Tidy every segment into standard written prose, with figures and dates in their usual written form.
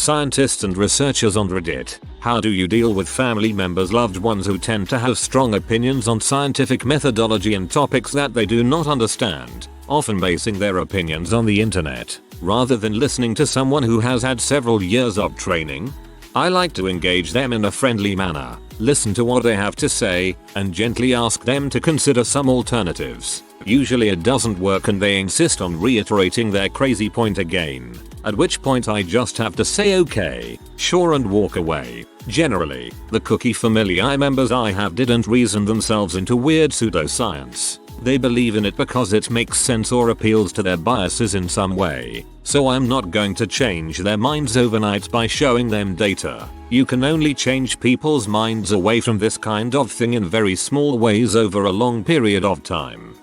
Scientists and researchers on Reddit, how do you deal with family members, loved ones who tend to have strong opinions on scientific methodology and topics that they do not understand, often basing their opinions on the internet, rather than listening to someone who has had several years of training? I like to engage them in a friendly manner, listen to what they have to say, and gently ask them to consider some alternatives. Usually it doesn't work and they insist on reiterating their crazy point again, at which point I just have to say okay, sure, and walk away. Generally, the cookie family members I have didn't reason themselves into weird pseudoscience. They believe in it because it makes sense or appeals to their biases in some way, so I'm not going to change their minds overnight by showing them data. You can only change people's minds away from this kind of thing in very small ways over a long period of time.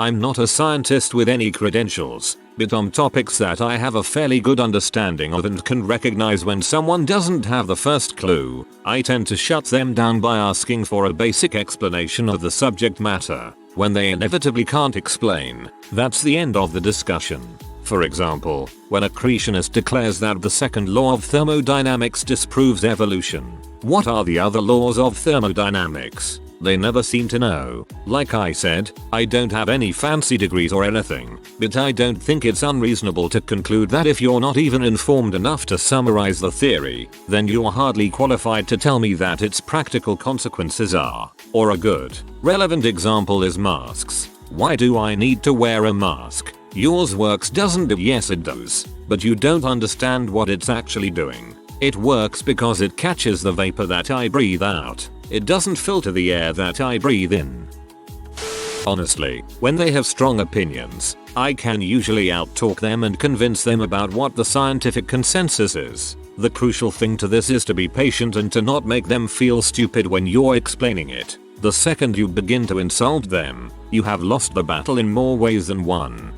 I'm not a scientist with any credentials, but on topics that I have a fairly good understanding of and can recognize when someone doesn't have the first clue, I tend to shut them down by asking for a basic explanation of the subject matter. When they inevitably can't explain, that's the end of the discussion. For example, when a creationist declares that the second law of thermodynamics disproves evolution, what are the other laws of thermodynamics? They never seem to know. Like I said, I don't have any fancy degrees or anything, but I don't think it's unreasonable to conclude that if you're not even informed enough to summarize the theory, then you're hardly qualified to tell me that its practical consequences are, or a good. Relevant example is masks. Why do I need to wear a mask? Yours works, doesn't it? Yes it does, but you don't understand what it's actually doing. It works because it catches the vapor that I breathe out. It doesn't filter the air that I breathe in. Honestly, when they have strong opinions, I can usually outtalk them and convince them about what the scientific consensus is. The crucial thing to this is to be patient and to not make them feel stupid when you're explaining it. The second you begin to insult them, you have lost the battle in more ways than one.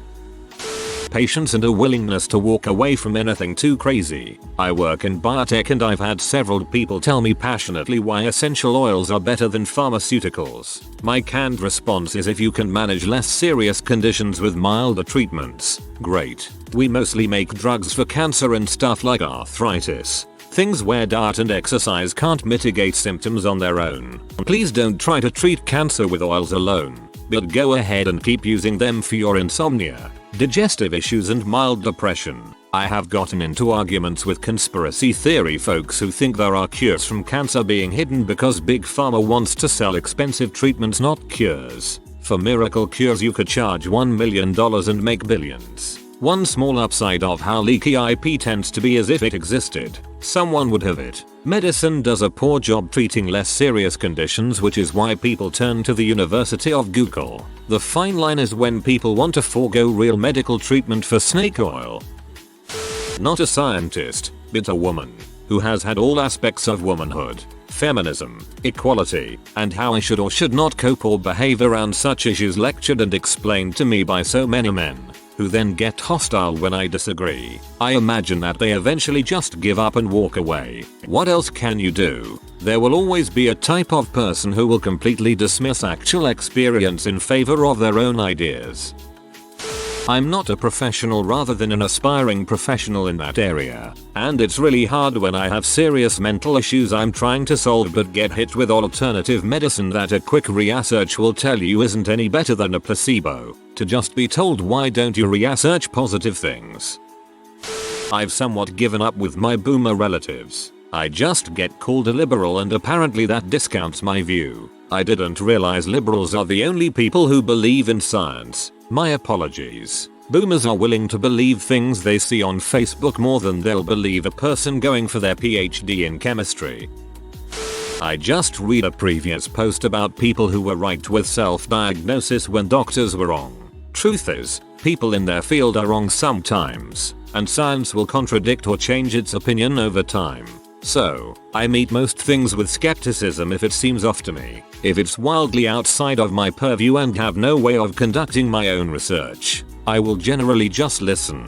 Patience and a willingness to walk away from anything too crazy. I work in biotech and I've had several people tell me passionately why essential oils are better than pharmaceuticals. My canned response is, if you can manage less serious conditions with milder treatments, great. We mostly make drugs for cancer and stuff like arthritis. Things where diet and exercise can't mitigate symptoms on their own. Please don't try to treat cancer with oils alone, but go ahead and keep using them for your insomnia, digestive issues and mild depression. I have gotten into arguments with conspiracy theory folks who think there are cures from cancer being hidden because Big Pharma wants to sell expensive treatments, not cures. For miracle cures you could charge $1 million and make billions. One small upside of how leaky IP tends to be is if it existed, someone would have it. Medicine does a poor job treating less serious conditions, which is why people turn to the University of Google. The fine line is when people want to forego real medical treatment for snake oil. Not a scientist, but a woman who has had all aspects of womanhood, feminism, equality, and how I should or should not cope or behave around such issues lectured and explained to me by so many men, who then get hostile when I disagree. I imagine that they eventually just give up and walk away. What else can you do? There will always be a type of person who will completely dismiss actual experience in favor of their own ideas. I'm not a professional rather than an aspiring professional in that area, and it's really hard when I have serious mental issues I'm trying to solve but get hit with alternative medicine that a quick research will tell you isn't any better than a placebo, to just be told why don't you research positive things. I've somewhat given up with my boomer relatives. I just get called a liberal and apparently that discounts my view. I didn't realize liberals are the only people who believe in science. My apologies. Boomers are willing to believe things they see on Facebook more than they'll believe a person going for their PhD in chemistry. I just read a previous post about people who were right with self-diagnosis when doctors were wrong. Truth is, people in their field are wrong sometimes, and science will contradict or change its opinion over time. So, I meet most things with skepticism if it seems off to me. If it's wildly outside of my purview and have no way of conducting my own research, I will generally just listen.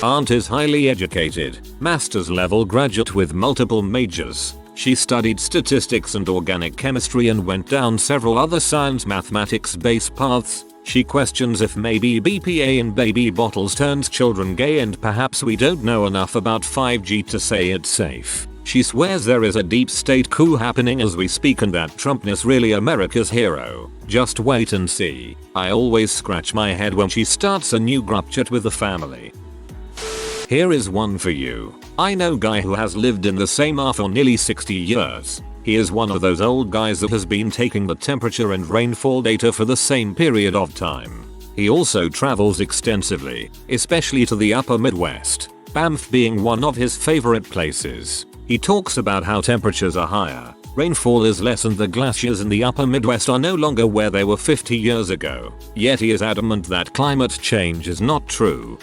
Aunt is highly educated, master's level graduate with multiple majors. She studied statistics and organic chemistry and went down several other science mathematics based paths, She questions if maybe BPA in baby bottles turns children gay, and perhaps we don't know enough about 5G to say it's safe. She swears there is a deep state coup happening as we speak and that Trump is really America's hero. Just wait and see. I always scratch my head when she starts a new group chat with the family. Here is one for you. I know a guy who has lived in the same earth for nearly 60 years. He is one of those old guys that has been taking the temperature and rainfall data for the same period of time. He also travels extensively, especially to the upper Midwest, Banff being one of his favorite places. He talks about how temperatures are higher, rainfall is less, and the glaciers in the upper Midwest are no longer where they were 50 years ago. Yet he is adamant that climate change is not true.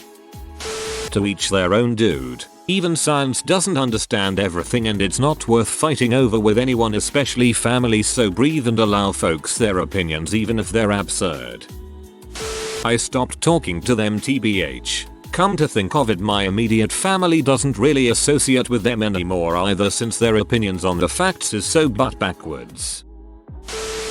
To each their own, dude. Even science doesn't understand everything, and it's not worth fighting over with anyone, especially family, so breathe and allow folks their opinions even if they're absurd. I stopped talking to them tbh. Come to think of it, my immediate family doesn't really associate with them anymore either, since their opinions on the facts is so butt backwards.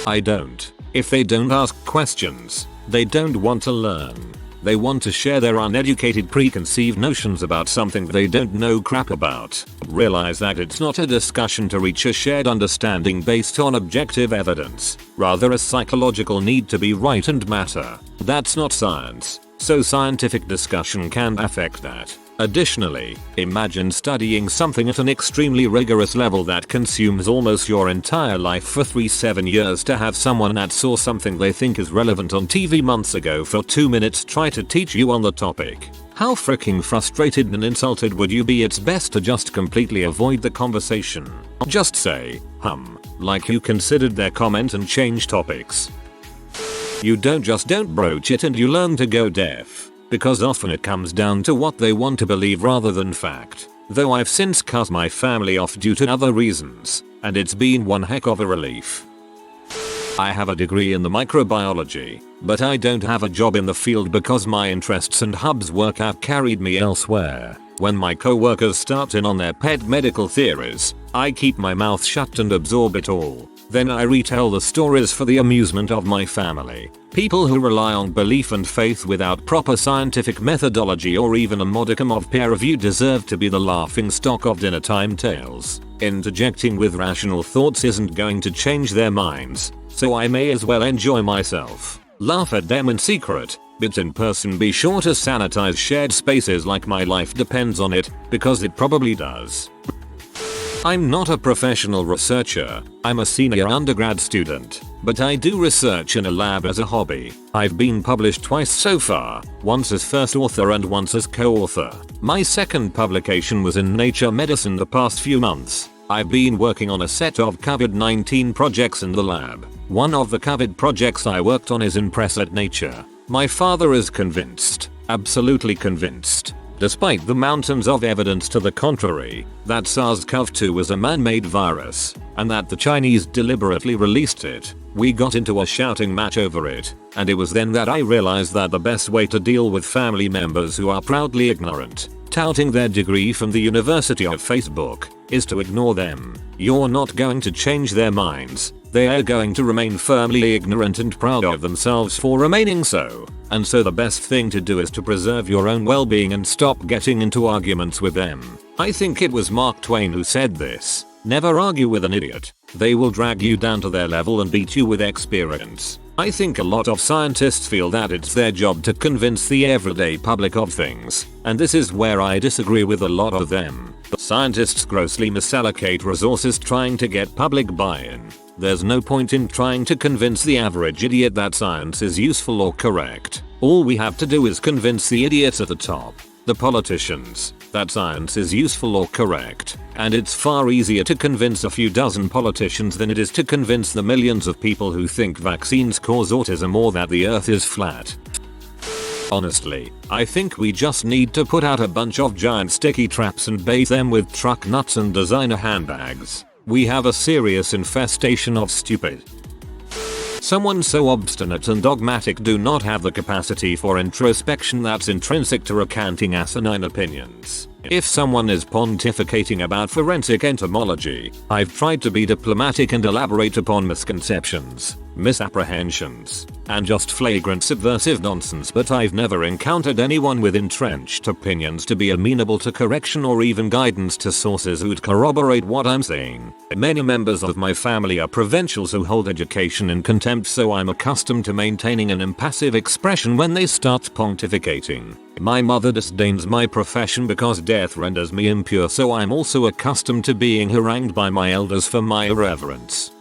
I don't. If they don't ask questions, they don't want to learn. They want to share their uneducated preconceived notions about something they don't know crap about. Realize that it's not a discussion to reach a shared understanding based on objective evidence, rather a psychological need to be right and matter. That's not science, so scientific discussion can affect that. Additionally, imagine studying something at an extremely rigorous level that consumes almost your entire life for 7 years to have someone that saw something they think is relevant on TV months ago for 2 minutes try to teach you on the topic. How freaking frustrated and insulted would you be? It's best to just completely avoid the conversation. Just say, like you considered their comment and change topics. You don't broach it, and you learn to go deaf. Because often it comes down to what they want to believe rather than fact. Though I've since cut my family off due to other reasons, and it's been one heck of a relief. I have a degree in the microbiology, but I don't have a job in the field because my interests and hubs work have carried me elsewhere. When my co-workers start in on their pet medical theories, I keep my mouth shut and absorb it all. Then I retell the stories for the amusement of my family. People who rely on belief and faith without proper scientific methodology or even a modicum of peer review deserve to be the laughingstock of dinnertime tales. Interjecting with rational thoughts isn't going to change their minds, so I may as well enjoy myself. Laugh at them in secret, but in person be sure to sanitize shared spaces like my life depends on it, because it probably does. I'm not a professional researcher, I'm a senior undergrad student, but I do research in a lab as a hobby. I've been published twice so far, once as first author and once as co-author. My second publication was in Nature Medicine the past few months. I've been working on a set of COVID-19 projects in the lab. One of the COVID projects I worked on is in Press at Nature. My father is convinced, absolutely convinced, despite the mountains of evidence to the contrary, that SARS-CoV-2 was a man-made virus, and that the Chinese deliberately released it. We got into a shouting match over it, and it was then that I realized that the best way to deal with family members who are proudly ignorant, touting their degree from the University of Facebook, is to ignore them. You're not going to change their minds. They are going to remain firmly ignorant and proud of themselves for remaining so. And so the best thing to do is to preserve your own well-being and stop getting into arguments with them. I think it was Mark Twain who said this. Never argue with an idiot. They will drag you down to their level and beat you with experience. I think a lot of scientists feel that it's their job to convince the everyday public of things, and this is where I disagree with a lot of them. Scientists grossly misallocate resources trying to get public buy-in. There's no point in trying to convince the average idiot that science is useful or correct. All we have to do is convince the idiots at the top, the politicians, that science is useful or correct. And it's far easier to convince a few dozen politicians than it is to convince the millions of people who think vaccines cause autism or that the earth is flat. Honestly, I think we just need to put out a bunch of giant sticky traps and bait them with truck nuts and designer handbags. We have a serious infestation of stupid. Someone so obstinate and dogmatic do not have the capacity for introspection that's intrinsic to recanting asinine opinions. If someone is pontificating about forensic entomology, I've tried to be diplomatic and elaborate upon misconceptions. misapprehensions, and just flagrant subversive nonsense, but I've never encountered anyone with entrenched opinions to be amenable to correction or even guidance to sources who'd corroborate what I'm saying. Many members of my family are provincials who hold education in contempt, so I'm accustomed to maintaining an impassive expression when they start pontificating. My mother disdains my profession because death renders me impure, so I'm also accustomed to being harangued by my elders for my irreverence.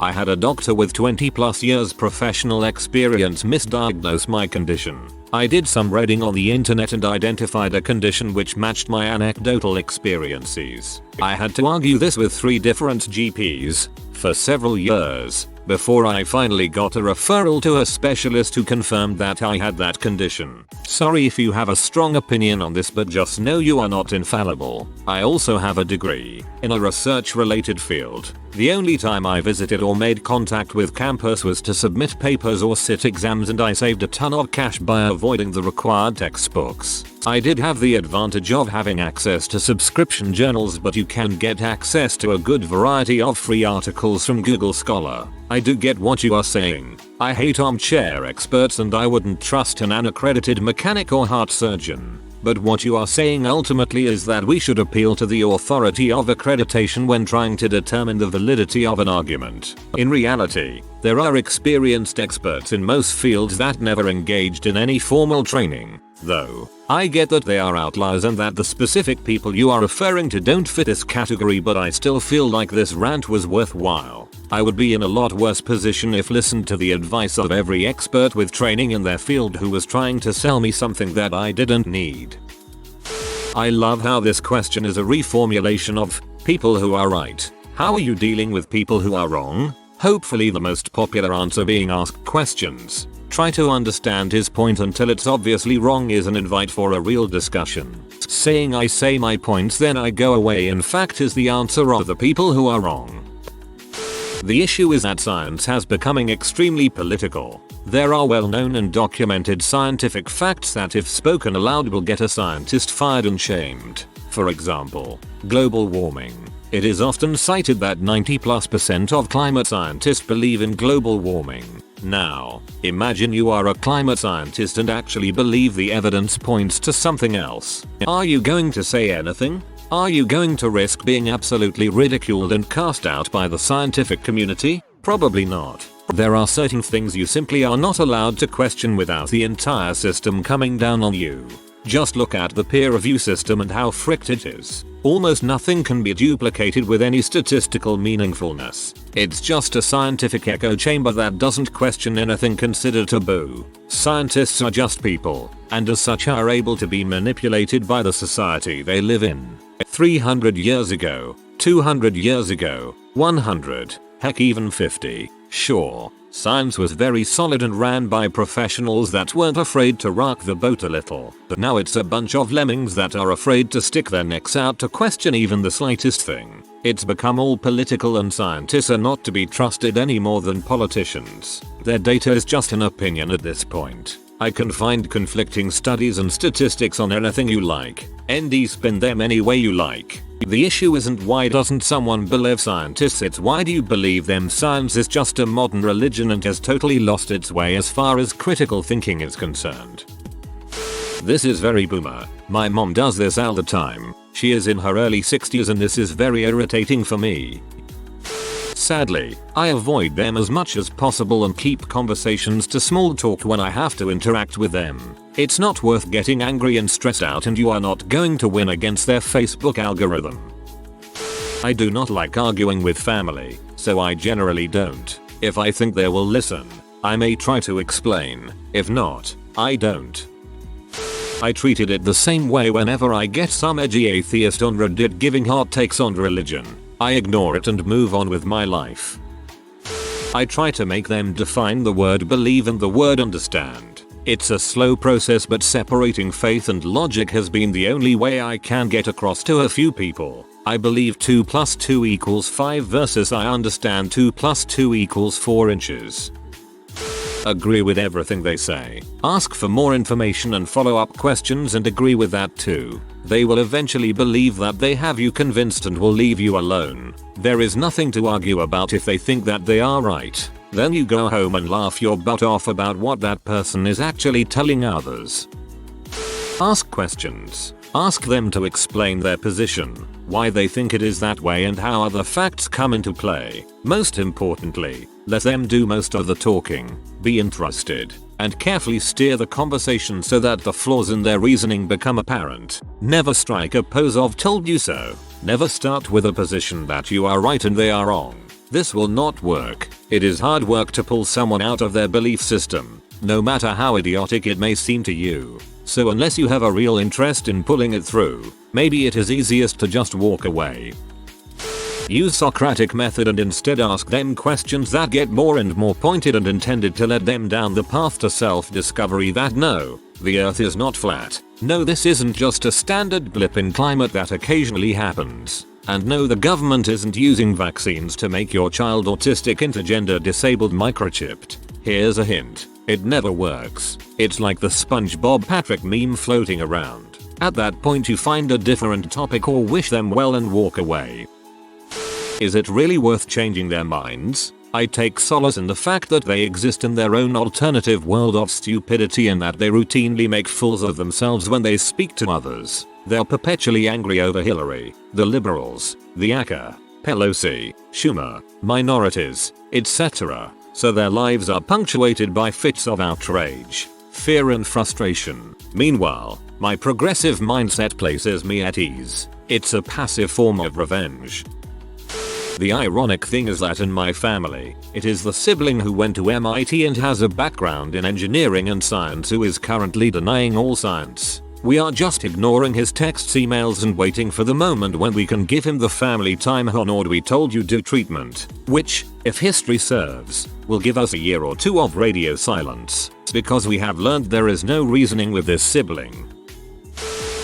I had a doctor with 20+ years professional experience misdiagnose my condition. I did some reading on the internet and identified a condition which matched my anecdotal experiences. I had to argue this with 3 different GPs for several years before I finally got a referral to a specialist who confirmed that I had that condition. Sorry if you have a strong opinion on this, but just know you are not infallible. I also have a degree in a research related field. The only time I visited or made contact with campus was to submit papers or sit exams, and I saved a ton of cash by avoiding the required textbooks. I did have the advantage of having access to subscription journals, but you can get access to a good variety of free articles from Google Scholar. I do get what you are saying. I hate armchair experts and I wouldn't trust an unaccredited mechanic or heart surgeon. But what you are saying ultimately is that we should appeal to the authority of accreditation when trying to determine the validity of an argument. In reality, there are experienced experts in most fields that never engaged in any formal training. Though, I get that they are outliers and that the specific people you are referring to don't fit this category, but I still feel like this rant was worthwhile. I would be in a lot worse position if listened to the advice of every expert with training in their field who was trying to sell me something that I didn't need. I love how this question is a reformulation of people who are right. How are you dealing with people who are wrong? Hopefully the most popular answer being ask questions. Try to understand his point until it's obviously wrong is an invite for a real discussion. Saying I say my points then I go away in fact is the answer of the people who are wrong. The issue is that science has becoming extremely political. There are well-known and documented scientific facts that if spoken aloud will get a scientist fired and shamed. For example, global warming. It is often cited that 90+% of climate scientists believe in global warming. Now, imagine you are a climate scientist and actually believe the evidence points to something else. Are you going to say anything? Are you going to risk being absolutely ridiculed and cast out by the scientific community? Probably not. There are certain things you simply are not allowed to question without the entire system coming down on you. Just look at the peer review system and how fricked it is. Almost nothing can be duplicated with any statistical meaningfulness. It's just a scientific echo chamber that doesn't question anything considered taboo. Scientists are just people, and as such are able to be manipulated by the society they live in. 300 years ago, 200 years ago, 100, heck even 50, sure. Science was very solid and ran by professionals that weren't afraid to rock the boat a little. But now it's a bunch of lemmings that are afraid to stick their necks out to question even the slightest thing. It's become all political and scientists are not to be trusted any more than politicians. Their data is just an opinion at this point. I can find conflicting studies and statistics on anything you like. ND spin them any way you like. The issue isn't why doesn't someone believe scientists, it's why do you believe them. Science is just a modern religion and has totally lost its way as far as critical thinking is concerned. This is very boomer. My mom does this all the time. She is in her early 60s and this is very irritating for me. Sadly, I avoid them as much as possible and keep conversations to small talk when I have to interact with them. It's not worth getting angry and stressed out, and you are not going to win against their Facebook algorithm. I do not like arguing with family, so I generally don't. If I think they will listen, I may try to explain. If not, I don't. I treated it the same way whenever I get some edgy atheist on Reddit giving hot takes on religion. I ignore it and move on with my life. I try to make them define the word believe and the word understand. It's a slow process, but separating faith and logic has been the only way I can get across to a few people. I believe 2 + 2 = 5 versus I understand 2 + 2 = 4 inches. Agree with everything they say. Ask for more information and follow-up questions and agree with that too. They will eventually believe that they have you convinced and will leave you alone. There is nothing to argue about if they think that they are right. Then you go home and laugh your butt off about what that person is actually telling others. Ask questions. Ask them to explain their position, why they think it is that way and how other facts come into play. Most importantly, let them do most of the talking. Be interested and carefully steer the conversation so that the flaws in their reasoning become apparent. Never strike a pose of told you so. Never start with a position that you are right and they are wrong. This will not work. It is hard work to pull someone out of their belief system, no matter how idiotic it may seem to you. So unless you have a real interest in pulling it through, maybe it is easiest to just walk away. Use Socratic method and instead ask them questions that get more and more pointed and intended to lead them down the path to self-discovery that no, the earth is not flat. No, this isn't just a standard blip in climate that occasionally happens. And no, the government isn't using vaccines to make your child autistic, intergender, disabled, microchipped. Here's a hint. It never works. It's like the SpongeBob Patrick meme floating around. At that point you find a different topic or wish them well and walk away. Is it really worth changing their minds? I take solace in the fact that they exist in their own alternative world of stupidity and that they routinely make fools of themselves when they speak to others. They're perpetually angry over Hillary, the liberals, the ACA, Pelosi, Schumer, minorities, etc. So their lives are punctuated by fits of outrage, fear and frustration. Meanwhile, my progressive mindset places me at ease. It's a passive form of revenge. The ironic thing is that in my family, it is the sibling who went to MIT and has a background in engineering and science who is currently denying all science. We are just ignoring his texts, emails and waiting for the moment when we can give him the family time-honored "we told you do" treatment, which, if history serves, will give us a year or two of radio silence, because we have learned there is no reasoning with this sibling.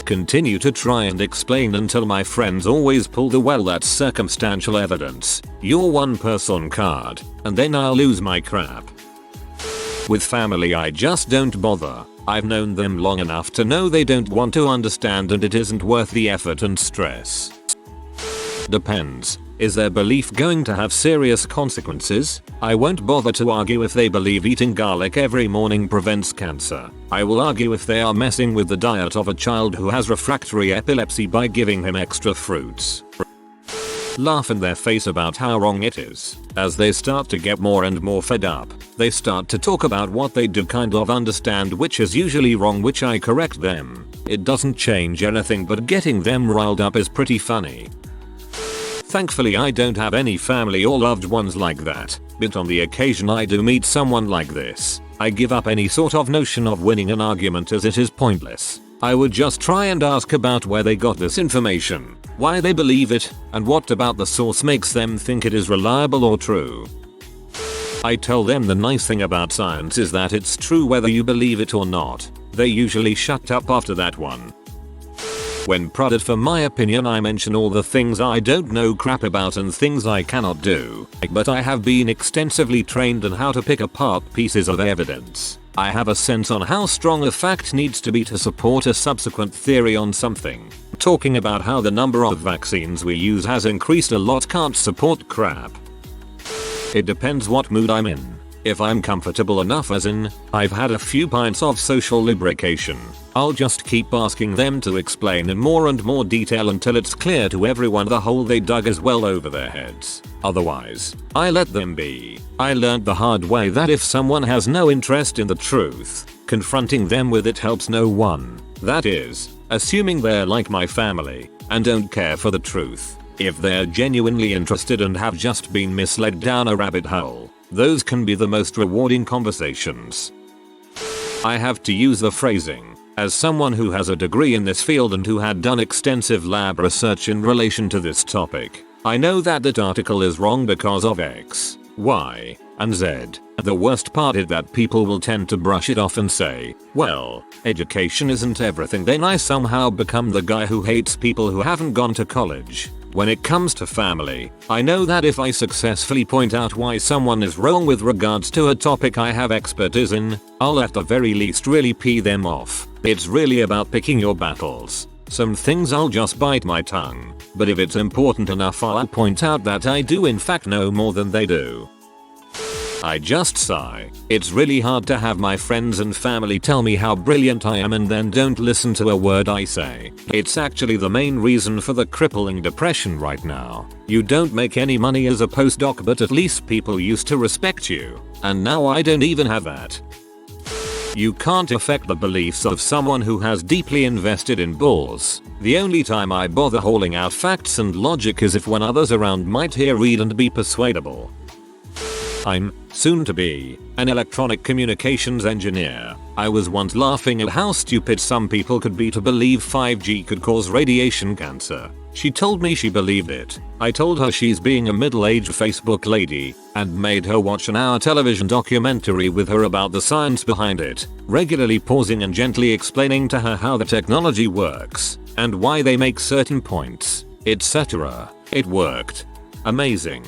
Continue to try and explain until my friends always pull the "well, that's circumstantial evidence, you're one person" card, and then I'll lose my crap. With family I just don't bother. I've known them long enough to know they don't want to understand and it isn't worth the effort and stress. Depends. Is their belief going to have serious consequences? I won't bother to argue if they believe eating garlic every morning prevents cancer. I will argue if they are messing with the diet of a child who has refractory epilepsy by giving him extra fruits. Laugh in their face about how wrong it is. As they start to get more and more fed up, they start to talk about what they do kind of understand, which is usually wrong, which I correct them. It doesn't change anything, but getting them riled up is pretty funny. Thankfully I don't have any family or loved ones like that, but on the occasion I do meet someone like this, I give up any sort of notion of winning an argument as it is pointless. I would just try and ask about where they got this information, why they believe it, and what about the source makes them think it is reliable or true. I tell them the nice thing about science is that it's true whether you believe it or not. They usually shut up after that one. When prodded for my opinion I mention all the things I don't know crap about and things I cannot do, but I have been extensively trained in how to pick apart pieces of evidence. I have a sense on how strong a fact needs to be to support a subsequent theory on something. Talking about how the number of vaccines we use has increased a lot can't support crap. It depends what mood I'm in. If I'm comfortable enough, as in, I've had a few pints of social lubrication, I'll just keep asking them to explain in more and more detail until it's clear to everyone the hole they dug is well over their heads. Otherwise, I let them be. I learned the hard way that if someone has no interest in the truth, confronting them with it helps no one. That is, assuming they're like my family and don't care for the truth. If they're genuinely interested and have just been misled down a rabbit hole, those can be the most rewarding conversations. I have to use the phrasing. As someone who has a degree in this field and who had done extensive lab research in relation to this topic, I know that article is wrong because of X, Y, and Z. The worst part is that people will tend to brush it off and say, well, education isn't everything. Then I somehow become the guy who hates people who haven't gone to college. When it comes to family, I know that if I successfully point out why someone is wrong with regards to a topic I have expertise in, I'll at the very least really pee them off. It's really about picking your battles. Some things I'll just bite my tongue, but if it's important enough I'll point out that I do in fact know more than they do. I just sigh. It's really hard to have my friends and family tell me how brilliant I am and then don't listen to a word I say. It's actually the main reason for the crippling depression right now. You don't make any money as a postdoc, but at least people used to respect you. And now I don't even have that. You can't affect the beliefs of someone who has deeply invested in bulls. The only time I bother hauling out facts and logic is if when others around might hear, read and be persuadable. I'm, soon to be, an electronic communications engineer. I was once laughing at how stupid some people could be to believe 5G could cause radiation cancer. She told me she believed it. I told her she's being a middle-aged Facebook lady, and made her watch an hour television documentary with her about the science behind it, regularly pausing and gently explaining to her how the technology works, and why they make certain points, etc. It worked. Amazing.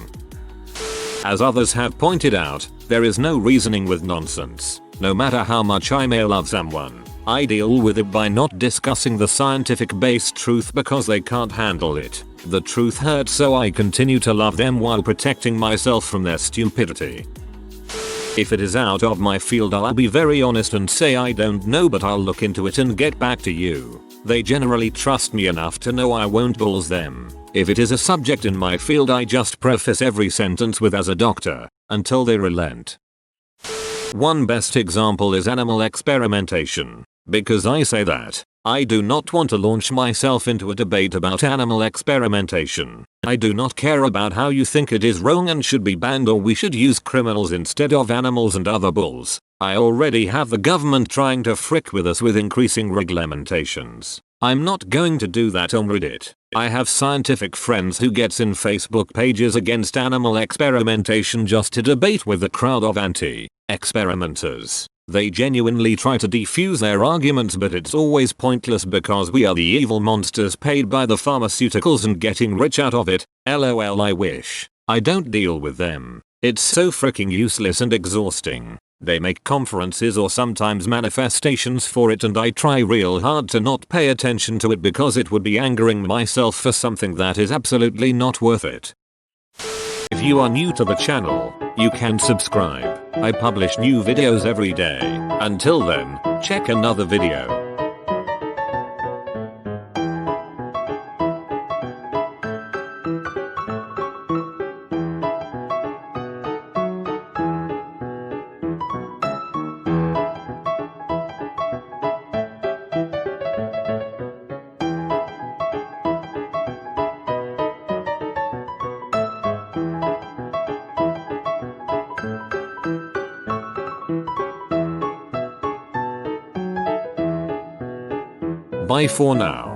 As others have pointed out, there is no reasoning with nonsense. No matter how much I may love someone, I deal with it by not discussing the scientific-based truth because they can't handle it. The truth hurts, so I continue to love them while protecting myself from their stupidity. If it is out of my field, I'll be very honest and say I don't know, but I'll look into it and get back to you. They generally trust me enough to know I won't bulls them. If it is a subject in my field, I just preface every sentence with "as a doctor" until they relent. One best example is animal experimentation. Because I say that, I do not want to launch myself into a debate about animal experimentation. I do not care about how you think it is wrong and should be banned, or we should use criminals instead of animals and other bulls. I already have the government trying to frick with us with increasing regulations. I'm not going to do that on Reddit. I have scientific friends who gets in Facebook pages against animal experimentation just to debate with the crowd of anti-experimenters. They genuinely try to defuse their arguments, but it's always pointless because we are the evil monsters paid by the pharmaceuticals and getting rich out of it. LOL, I wish I don't deal with them. It's so freaking useless and exhausting. They make conferences or sometimes manifestations for it, and I try real hard to not pay attention to it because it would be angering myself for something that is absolutely not worth it. If you are new to the channel, you can subscribe. I publish new videos every day. Until then, check another video. Bye for now.